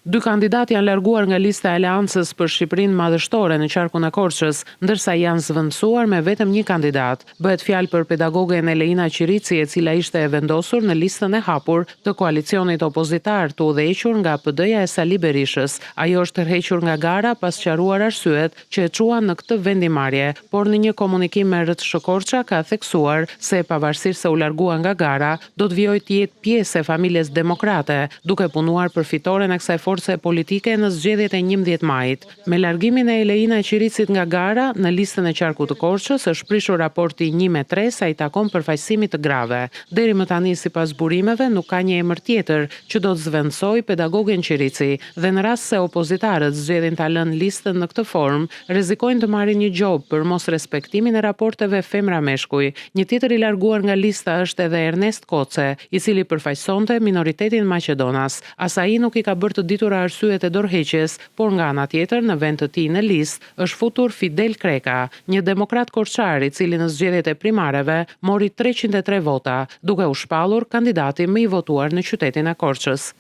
Dy kandidat janë larguar nga lista e Aleancës për Shqipërinë Madhështore në qarkun e Korçës, ndërsa janë zvendësuar me vetëm një kandidat. Bëhet fjalë për pedagogen Eleina Qirici, e cila ishte e vendosur në listën e hapur të koalicionit opozitar të udhëhequr nga PD-ja e Sali Berishës. Ajo është tërhequr nga gara pas sqaruar arsyet që e çuan në këtë vendimarrje, por në një komunikim me RTSH Korça ka theksuar se pavarësisht se u largua nga gara, do të vijojë të jetë pjesë e familjes demokrate, duke punuar për fitoren e kësaj force politike në zgjedhjet e 11 majit. Me largimin e Eleina Qiricit nga gara në listën e qarkut të Korçës është prishur raporti 1-3 sa i takon përfaqësimit të grave. Deri më tani, sipas burimeve, nuk ka një emër tjetër që do të zvendësojë pedagogen Qirici, dhe në rast se opozitarët zgjedhin ta lënë listën në këtë formë, rrezikojnë të marrin një gjobë për mos respektimin e raporteve femra meshkuj. Një tjetër i larguar nga lista është edhe Ernest Koce, i cili përfaqësonte minoritetin Maqedonas. As ai nuk i ka bërë të ditura arsyet e dorëheqjes, por nga ana tjetër në vend të tij në listë është futur Fidel Kreka, një demokrat korçar i cili në zgjedhjet e primareve mori 303 vota, duke u shpallur kandidati më i votuar në qytetin e Korçës.